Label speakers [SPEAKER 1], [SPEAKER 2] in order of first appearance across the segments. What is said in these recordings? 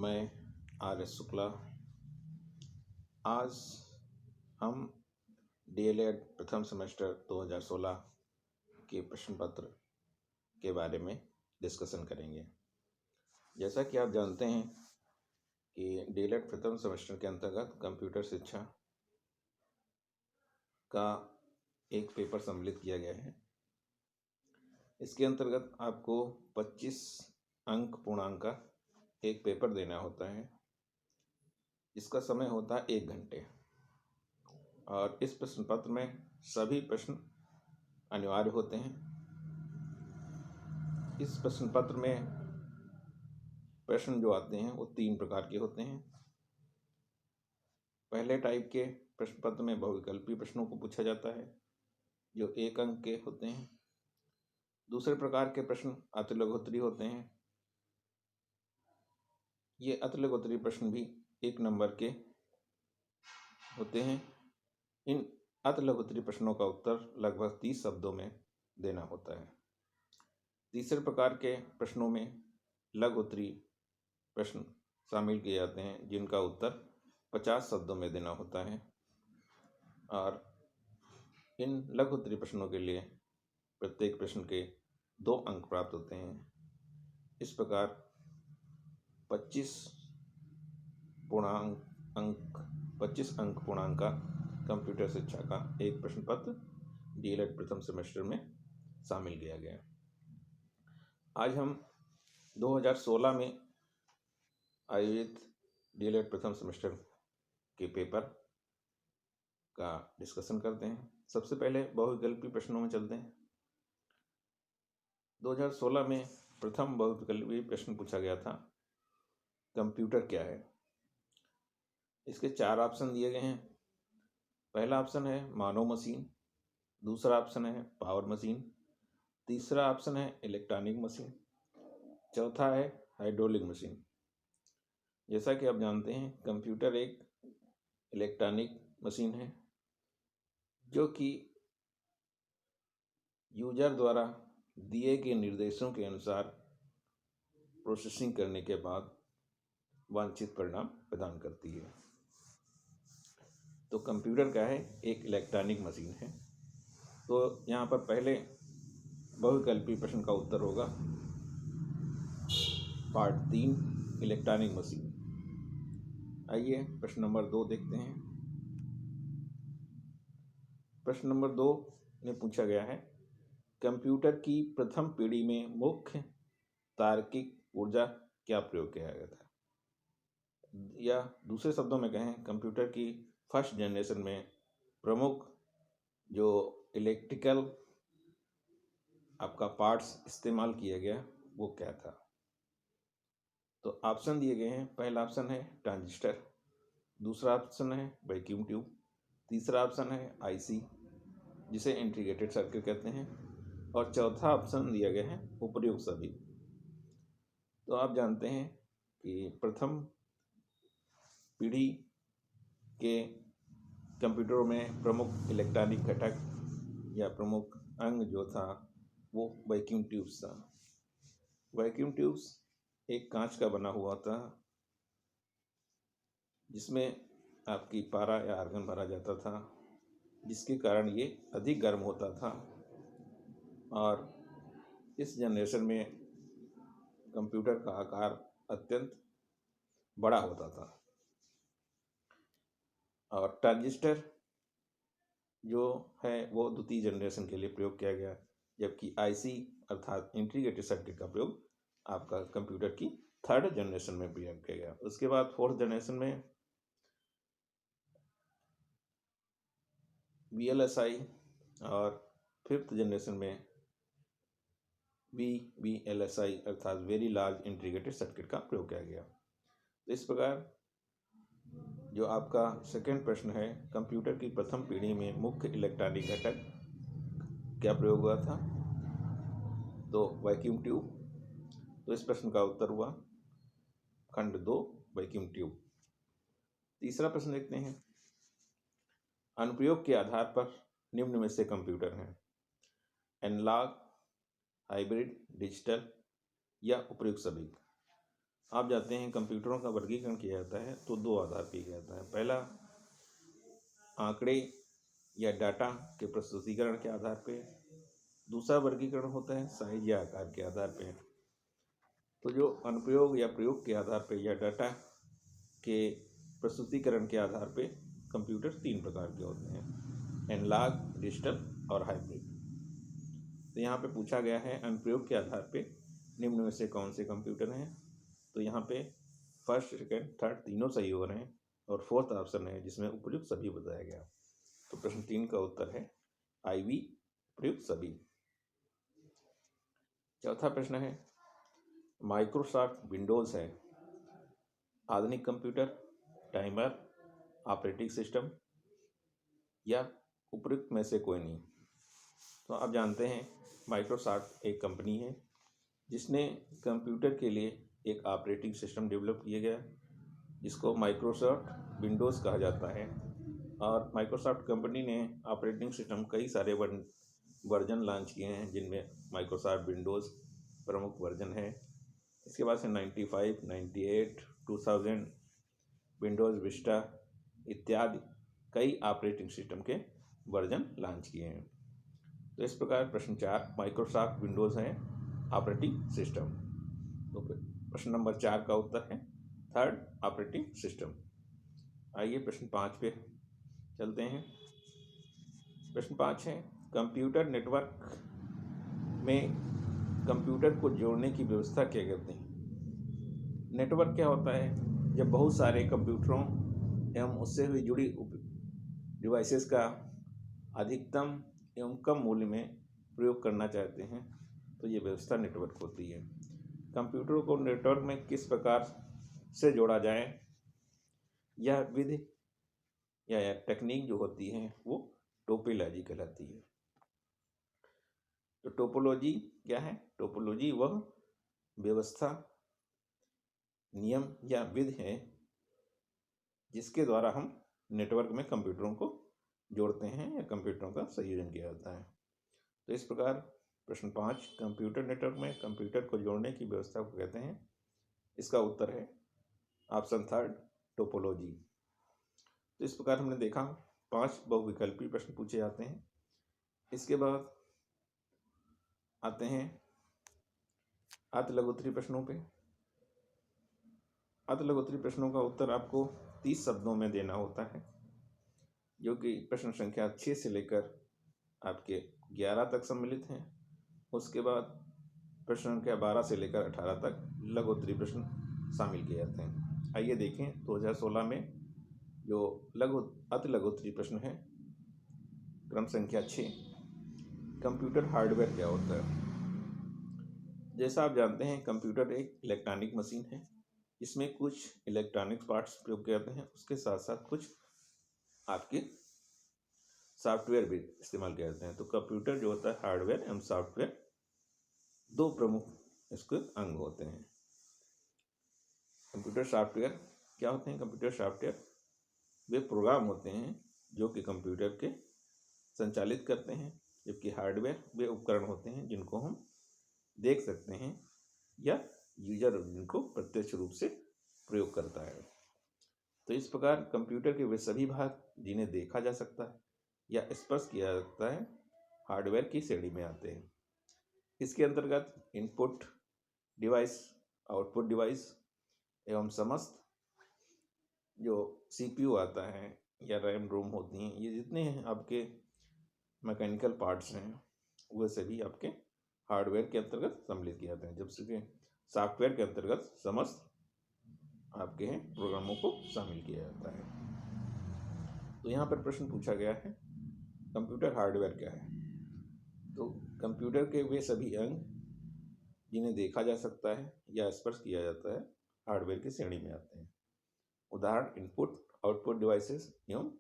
[SPEAKER 1] मैं R S Shukla. आज हम डीएलएड प्रथम सेमेस्टर 2016 के प्रश्न पत्र के बारे में डिस्कशन करेंगे। जैसा कि आप जानते हैं कि डीएलएड प्रथम सेमेस्टर के अंतर्गत कंप्यूटर शिक्षा का एक पेपर सम्मिलित किया गया है। इसके अंतर्गत आपको 25 अंक पूर्णांक का एक पेपर देना होता है। इसका समय होता है 1 घंटे और इस प्रश्न पत्र में सभी प्रश्न अनिवार्य होते हैं। इस प्रश्न पत्र में प्रश्न जो आते हैं वो 3 प्रकार के होते हैं। पहले टाइप के प्रश्न पत्र में बहुविकल्पी प्रश्नों को पूछा जाता है जो 1 अंक के होते हैं। दूसरे प्रकार के प्रश्न अतिलघुत्तरी होते हैं। ये अतिलघुत्तरी प्रश्न भी 1 नंबर के होते हैं। इन अतिलघुत्तरी प्रश्नों का उत्तर लगभग 30 शब्दों में देना होता है। तीसरे प्रकार के प्रश्नों में लघुत्तरी प्रश्न शामिल किए जाते हैं जिनका उत्तर 50 शब्दों में देना होता है और इन लघुत्तरी प्रश्नों के लिए प्रत्येक प्रश्न के 2 अंक प्राप्त होते हैं। इस प्रकार 25 अंक पूर्णांक का कंप्यूटर शिक्षा का एक प्रश्न पत्र डीएलएड प्रथम सेमेस्टर में शामिल किया गया। आज हम 2016 में आयोजित डीएलएड प्रथम सेमेस्टर के पेपर का डिस्कशन करते हैं। सबसे पहले बहुविकल्पी प्रश्नों में चलते हैं। 2016 में प्रथम बहुविकल्पी प्रश्न पूछा गया था, कंप्यूटर क्या है। इसके 4 ऑप्शन दिए गए हैं। पहला ऑप्शन है मानव मशीन, दूसरा ऑप्शन है पावर मशीन, तीसरा ऑप्शन है इलेक्ट्रॉनिक मशीन, चौथा है हाइड्रोलिक मशीन। जैसा कि आप जानते हैं कंप्यूटर एक इलेक्ट्रॉनिक मशीन है जो कि यूजर द्वारा दिए गए निर्देशों के अनुसार प्रोसेसिंग करने के बाद वांछित परिणाम प्रदान करती है। तो कंप्यूटर क्या है? एक इलेक्ट्रॉनिक मशीन है। तो यहाँ पर पहले बहुविकल्पी प्रश्न का उत्तर होगा पार्ट 3 इलेक्ट्रॉनिक मशीन। आइए प्रश्न नंबर 2 देखते हैं। प्रश्न नंबर 2 में पूछा गया है, कंप्यूटर की प्रथम पीढ़ी में मुख्य तार्किक ऊर्जा क्या प्रयोग किया गया था, या दूसरे शब्दों में कहें कंप्यूटर की फर्स्ट जनरेशन में प्रमुख जो इलेक्ट्रिकल आपका पार्ट्स इस्तेमाल किया गया वो क्या था। तो ऑप्शन दिए गए हैं। पहला ऑप्शन है ट्रांजिस्टर, दूसरा ऑप्शन है वैक्यूम ट्यूब, तीसरा ऑप्शन है आईसी जिसे इंटीग्रेटेड सर्किट कहते हैं और चौथा ऑप्शन दिया गया है उपर्युक्त सभी। तो आप जानते हैं कि प्रथम पीढ़ी के कंप्यूटरों में प्रमुख इलेक्ट्रॉनिक घटक या प्रमुख अंग जो था वो वैक्यूम ट्यूब्स था। वैक्यूम ट्यूब्स एक कांच का बना हुआ था जिसमें आपकी पारा या आर्गन भरा जाता था, जिसके कारण ये अधिक गर्म होता था और इस जनरेशन में कंप्यूटर का आकार अत्यंत बड़ा होता था। और ट्रांजिस्टर जो है वो द्वितीय जनरेशन के लिए प्रयोग किया गया, जबकि आईसी अर्थात इंटीग्रेटेड सर्किट का प्रयोग आपका कंप्यूटर की 3rd जनरेशन में प्रयोग किया गया। उसके बाद 4th जनरेशन में VLSI और 5th जनरेशन में VLSI अर्थात वेरी लार्ज इंटीग्रेटेड सर्किट का प्रयोग किया गया। तो इस प्रकार जो आपका सेकंड प्रश्न है, कंप्यूटर की प्रथम पीढ़ी में मुख्य इलेक्ट्रॉनिक घटक क्या प्रयोग हुआ था, तो वैक्यूम ट्यूब। तो इस प्रश्न का उत्तर हुआ खंड 2 वैक्यूम ट्यूब। तीसरा प्रश्न देखते हैं। अनुप्रयोग के आधार पर निम्न में से कंप्यूटर हैं, एनालॉग, हाइब्रिड, डिजिटल या उपर्युक्त सभी। आप जाते हैं कंप्यूटरों का वर्गीकरण किया जाता है तो दो आधार पे किया जाता है। पहला आंकड़े या डाटा के प्रस्तुतिकरण के आधार पे, दूसरा वर्गीकरण होता है साइज या आकार के आधार पे। तो जो अनुप्रयोग या प्रयोग के आधार पे या डाटा के प्रस्तुतिकरण के आधार पे कंप्यूटर तीन प्रकार के होते हैं, एनालॉग, डिजिटल और हाइब्रिड। तो यहाँ पे पूछा गया है अनुप्रयोग के आधार पे निम्न में से कौन से कंप्यूटर हैं। तो यहाँ पे फर्स्ट, सेकंड, थर्ड तीनों सही हो रहे हैं और फोर्थ ऑप्शन है जिसमें उपयुक्त सभी बताया गया। तो प्रश्न 3 का उत्तर है IV, उपयुक्त सभी। चौथा प्रश्न है माइक्रोसॉफ्ट विंडोज है आधुनिक कंप्यूटर, टाइमर, ऑपरेटिंग सिस्टम या उपयुक्त में से कोई नहीं। तो आप जानते हैं माइक्रोसॉफ्ट एक कंपनी है जिसने कंप्यूटर के लिए एक ऑपरेटिंग सिस्टम डेवलप किया गया जिसको माइक्रोसॉफ्ट विंडोज़ कहा जाता है। और माइक्रोसॉफ्ट कंपनी ने ऑपरेटिंग सिस्टम कई सारे वर्जन लॉन्च किए हैं जिनमें माइक्रोसॉफ्ट विंडोज़ प्रमुख वर्जन है। इसके बाद से 95, 98, 2000, विंडोज़ विस्टा इत्यादि कई ऑपरेटिंग सिस्टम के वर्जन लॉन्च किए हैं। तो इस प्रकार प्रश्न 4 माइक्रोसॉफ्ट विंडोज़ है ऑपरेटिंग सिस्टम। तो प्रश्न नंबर 4 का उत्तर है थर्ड, ऑपरेटिंग सिस्टम। आइए प्रश्न 5 पे चलते हैं। प्रश्न 5 है कंप्यूटर नेटवर्क में कंप्यूटर को जोड़ने की व्यवस्था क्या कहते हैं। नेटवर्क क्या होता है, जब बहुत सारे कंप्यूटरों एवं उससे हुई जुड़ी डिवाइसेस का अधिकतम एवं कम मूल्य में प्रयोग करना चाहते हैं तो ये व्यवस्था नेटवर्क होती है। कंप्यूटरों को नेटवर्क में किस प्रकार से जोड़ा जाए, यह विधि या टेक्निक जो होती है वो टोपोलॉजी कहलाती है। तो टोपोलॉजी क्या है? टोपोलॉजी वह व्यवस्था, नियम या विधि है जिसके द्वारा हम नेटवर्क में कंप्यूटरों को जोड़ते हैं या कंप्यूटरों का संयोजन किया जाता है। तो इस प्रकार प्रश्न 5 कंप्यूटर नेटवर्क में कंप्यूटर को जोड़ने की व्यवस्था को कहते हैं। इसका उत्तर है ऑप्शन थर्ड, टोपोलॉजी। तो इस प्रकार हमने देखा 5 बहुविकल्पी प्रश्न पूछे जाते हैं। इसके बाद आते हैं अति लघुत्तरी प्रश्नों पे। अति लघुत्तरी प्रश्नों का उत्तर आपको 30 शब्दों में देना होता है, जो कि प्रश्न संख्या 6 से लेकर आपके 11 तक सम्मिलित हैं। उसके बाद प्रश्न संख्या 12 से लेकर 18 तक लघुत्तरी प्रश्न शामिल किए जाते हैं। आइए देखें 2016 में जो अति लघुत्तरी प्रश्न है क्रम संख्या 6, कंप्यूटर हार्डवेयर क्या होता है। जैसा आप जानते हैं कंप्यूटर एक इलेक्ट्रॉनिक मशीन है, इसमें कुछ इलेक्ट्रॉनिक पार्ट्स प्रयोग किए जाते हैं, उसके साथ साथ कुछ आपके सॉफ्टवेयर भी इस्तेमाल किए जाते हैं। तो कंप्यूटर जो होता है हार्डवेयर एवं सॉफ्टवेयर दो प्रमुख इसके अंग होते हैं। कंप्यूटर सॉफ्टवेयर क्या होते हैं? कंप्यूटर सॉफ्टवेयर वे प्रोग्राम होते हैं जो कि कंप्यूटर के संचालित करते हैं, जबकि हार्डवेयर वे उपकरण होते हैं जिनको हम देख सकते हैं या यूजर जिनको प्रत्यक्ष रूप से प्रयोग करता है। तो इस प्रकार कंप्यूटर के वे सभी भाग जिन्हें देखा जा सकता है या स्पर्श किया जा सकता है हार्डवेयर की श्रेणी में आते हैं। इसके अंतर्गत इनपुट डिवाइस, आउटपुट डिवाइस एवं समस्त जो CPU आता है या रैम रोम होती हैं, ये जितने हैं आपके मैकेनिकल पार्ट्स हैं वह सभी आपके हार्डवेयर के अंतर्गत सम्मिलित किए जाते हैं, जबकि सॉफ्टवेयर के अंतर्गत समस्त आपके हैं प्रोग्रामों को शामिल किया जाता है। तो यहाँ पर प्रश्न पूछा गया है कंप्यूटर हार्डवेयर क्या है। तो कंप्यूटर के वे सभी अंग जिन्हें देखा जा सकता है या स्पर्श किया जाता है हार्डवेयर की श्रेणी में आते हैं। उदाहरण इनपुट, आउटपुट डिवाइसेस एवं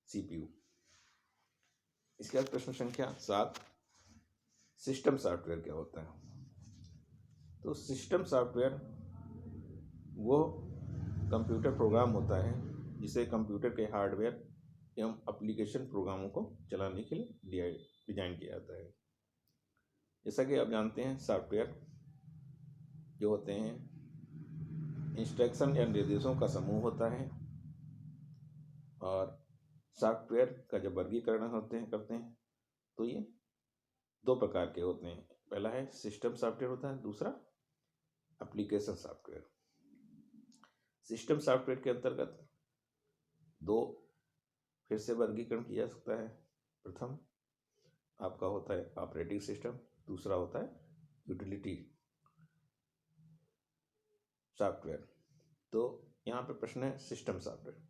[SPEAKER 1] CPU। इसके बाद प्रश्न संख्या 7, सिस्टम सॉफ्टवेयर क्या होता है। तो सिस्टम सॉफ्टवेयर वो कंप्यूटर प्रोग्राम होता है जिसे कंप्यूटर के हार्डवेयर एवं एप्लीकेशन प्रोग्रामों को चलाने के लिए डिजाइन किया जाता है। जैसा कि आप जानते हैं सॉफ्टवेयर जो होते हैं इंस्ट्रक्शन या निर्देशों का समूह होता है। और सॉफ्टवेयर का जब वर्गीकरण करते हैं तो ये दो प्रकार के होते हैं। पहला है सिस्टम सॉफ्टवेयर होता है, दूसरा एप्लीकेशन सॉफ्टवेयर। सिस्टम सॉफ्टवेयर के अंतर्गत दो फिर से वर्गीकरण किया जा सकता है। प्रथम आपका होता है ऑपरेटिंग सिस्टम, दूसरा होता है यूटिलिटी सॉफ्टवेयर। तो यहाँ पे प्रश्न है सिस्टम सॉफ्टवेयर।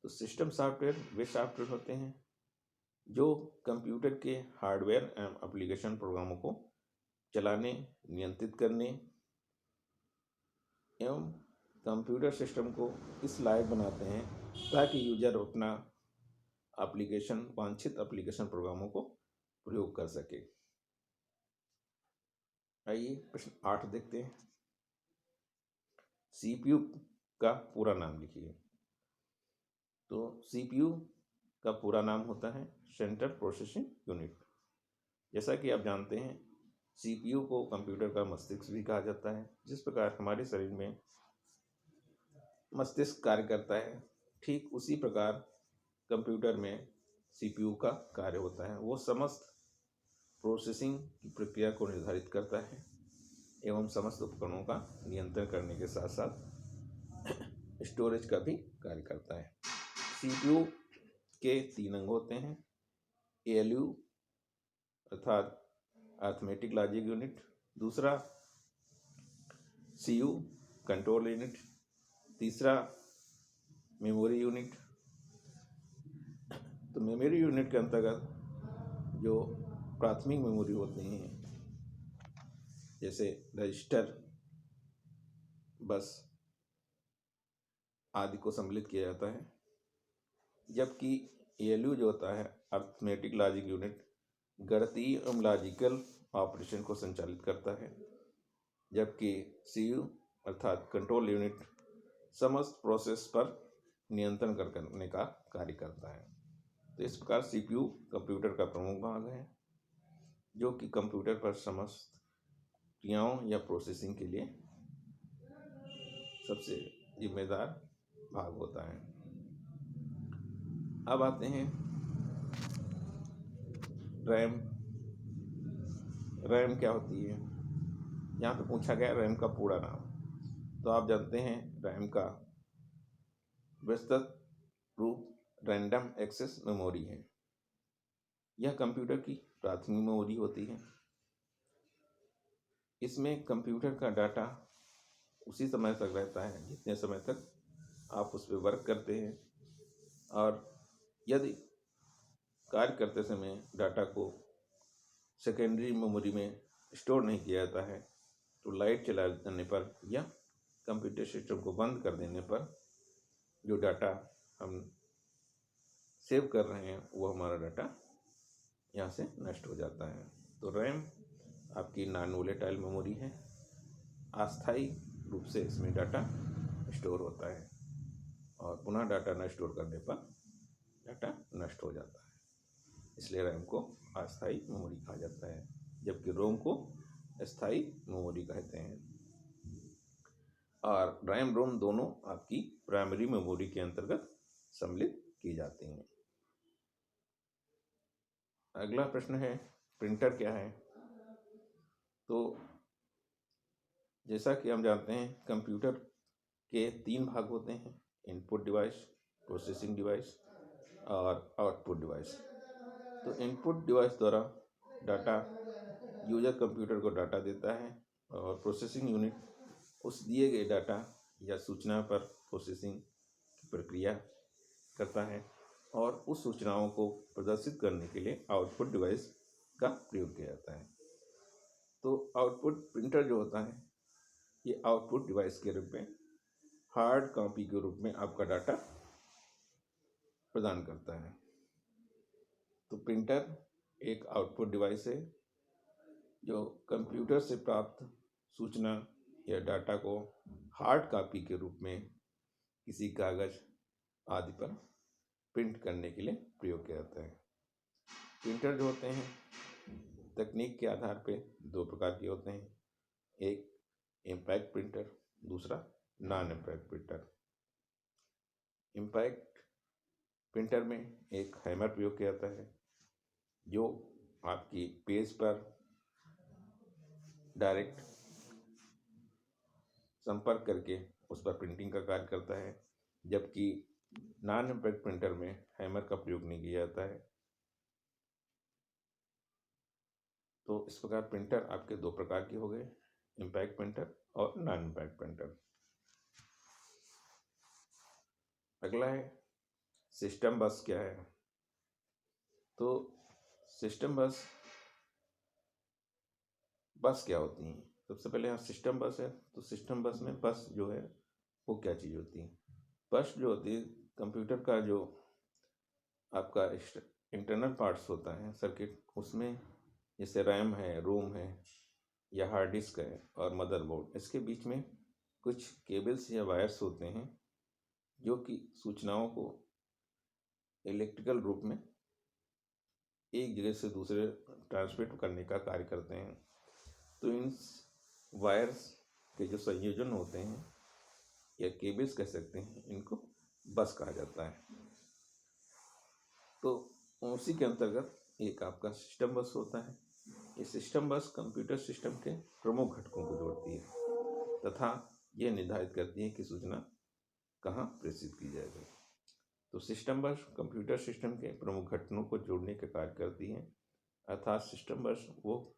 [SPEAKER 1] तो सिस्टम सॉफ्टवेयर वे सॉफ्टवेयर होते हैं जो कंप्यूटर के हार्डवेयर एवं एप्लीकेशन प्रोग्रामों को चलाने, नियंत्रित करने एवं कंप्यूटर सिस्टम को इस लायक बनाते हैं ताकि यूजर अपना वांछित एप्लीकेशन प्रोग्रामों को प्रयोग कर सके। आइए प्रश्न 8 देखते हैं। सीपीयू का पूरा नाम लिखिए। तो सीपीयू का पूरा नाम होता है सेंट्रल प्रोसेसिंग यूनिट। जैसा कि आप जानते हैं सीपीयू को कंप्यूटर का मस्तिष्क भी कहा जाता है। जिस प्रकार हमारे शरीर में मस्तिष्क कार्य करता है, ठीक उसी प्रकार कंप्यूटर में सीपीयू का कार्य होता है। वो समस्त प्रोसेसिंग की प्रक्रिया को निर्धारित करता है एवं समस्त उपकरणों का नियंत्रण करने के साथ साथ स्टोरेज का भी कार्य करता है। सीपीयू के 3 अंग होते हैं। एएलयू अर्थात अर्थमेटिक लॉजिक यूनिट, दूसरा सीयू कंट्रोल यूनिट, तीसरा मेमोरी यूनिट। तो मेमोरी यूनिट के अंतर्गत जो प्राथमिक मेमोरी होती हैं जैसे रजिस्टर, बस आदि को सम्मिलित किया जाता है। जबकि एएलयू जो होता है अर्थमेटिक लॉजिक यूनिट गणितीय एवं लॉजिकल ऑपरेशन को संचालित करता है। जबकि सीयू अर्थात कंट्रोल यूनिट समस्त प्रोसेस पर नियंत्रण करने का कार्य करता है। तो इस प्रकार सीपीयू कंप्यूटर का प्रमुख भाग है जो कि कंप्यूटर पर समस्त क्रियाओं या प्रोसेसिंग के लिए सबसे जिम्मेदार भाग होता है। अब आते हैं रैम। रैम क्या होती है? यहाँ पे पूछा गया रैम का पूरा नाम। तो आप जानते हैं रैम का विस्तृत रूप रैंडम एक्सेस मेमोरी है। यह कंप्यूटर की प्राथमिक मेमोरी होती है। इसमें कंप्यूटर का डाटा उसी समय तक रहता है जितने समय तक आप उस पर वर्क करते हैं। और यदि कार्य करते समय डाटा को सेकेंडरी मेमोरी में स्टोर नहीं किया जाता है तो लाइट चला देने पर या कंप्यूटर सिस्टम को बंद कर देने पर जो डाटा हम सेव कर रहे हैं वो हमारा डाटा यहाँ से नष्ट हो जाता है। तो रैम आपकी नॉन वोलेटाइल मेमोरी है। अस्थायी रूप से इसमें डाटा स्टोर होता है और पुनः डाटा न स्टोर करने पर डाटा नष्ट हो जाता है। इसलिए रैम को अस्थायी मेमोरी कहा जाता है, जबकि रोम को स्थायी मेमोरी कहते हैं। और रैम रोम दोनों आपकी प्राइमरी मेमोरी के अंतर्गत सम्मिलित की जाती हैं। अगला प्रश्न है प्रिंटर क्या है? तो जैसा कि हम जानते हैं कंप्यूटर के 3 भाग होते हैं, इनपुट डिवाइस, प्रोसेसिंग डिवाइस और आउटपुट डिवाइस। तो इनपुट डिवाइस द्वारा डाटा यूजर कंप्यूटर को डाटा देता है और प्रोसेसिंग यूनिट उस दिए गए डाटा या सूचना पर प्रोसेसिंग की प्रक्रिया करता है और उस सूचनाओं को प्रदर्शित करने के लिए आउटपुट डिवाइस का प्रयोग किया जाता है। तो आउटपुट प्रिंटर जो होता है ये आउटपुट डिवाइस के रूप में हार्ड कॉपी के रूप में आपका डाटा प्रदान करता है। तो प्रिंटर एक आउटपुट डिवाइस है जो कंप्यूटर से प्राप्त सूचना या डाटा को हार्ड कॉपी के रूप में किसी कागज आदि पर प्रिंट करने के लिए प्रयोग किया जाता है। प्रिंटर जो होते हैं तकनीक के आधार पे 2 प्रकार के होते हैं, एक इम्पैक्ट प्रिंटर, दूसरा non impact printer. Impact printer में एक हैमर प्रयोग किया जाता है जो आपकी पेज पर डायरेक्ट संपर्क करके उस पर प्रिंटिंग का कार्य करता है, जबकि नॉन इम्पैक्ट प्रिंटर में हैमर का प्रयोग नहीं किया जाता है। तो इस प्रकार प्रिंटर आपके दो प्रकार के हो गए, इम्पैक्ट प्रिंटर और नॉन इम्पैक्ट प्रिंटर। अगला है सिस्टम बस क्या है। तो सिस्टम बस क्या होती हैं। सबसे पहले यहाँ सिस्टम बस है, तो सिस्टम बस में बस जो है वो क्या चीज़ होती है। बस जो होती है कंप्यूटर का जो आपका इंटरनल पार्ट्स होता है सर्किट, उसमें जैसे रैम है, रोम है या हार्ड डिस्क है और मदरबोर्ड, इसके बीच में कुछ केबल्स या वायर्स होते हैं जो कि सूचनाओं को इलेक्ट्रिकल रूप में एक जगह से दूसरे ट्रांसमिट करने का कार्य करते हैं। तो इन वायर्स के जो संयोजन होते हैं या केबल्स कह सकते हैं, इनको बस कहा जाता है। तो उसी के अंतर्गत एक आपका सिस्टम बस होता है। ये सिस्टम बस कंप्यूटर सिस्टम के प्रमुख घटकों को जोड़ती है तथा ये निर्धारित करती है कि सूचना कहाँ प्रेषित की जाएगी। तो सिस्टम बस कंप्यूटर सिस्टम के प्रमुख घटकों को जोड़ने का कार्य करती है, अर्थात सिस्टम बस वो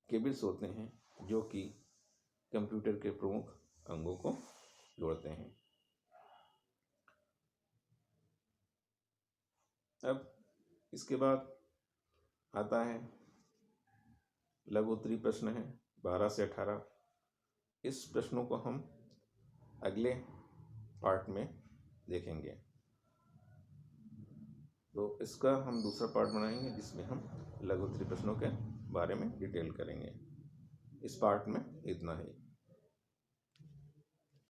[SPEAKER 1] केबल्स होते हैं जो कि कंप्यूटर के प्रमुख अंगों को जोड़ते हैं। अब इसके बाद आता है लघु उत्तरीय प्रश्न है 12 से 18। इस प्रश्नों को हम अगले पार्ट में देखेंगे। तो इसका हम दूसरा पार्ट बनाएंगे जिसमें हम लघु उत्तरीय प्रश्नों के बारे में डिटेल करेंगे। इस पार्ट में इतना ही।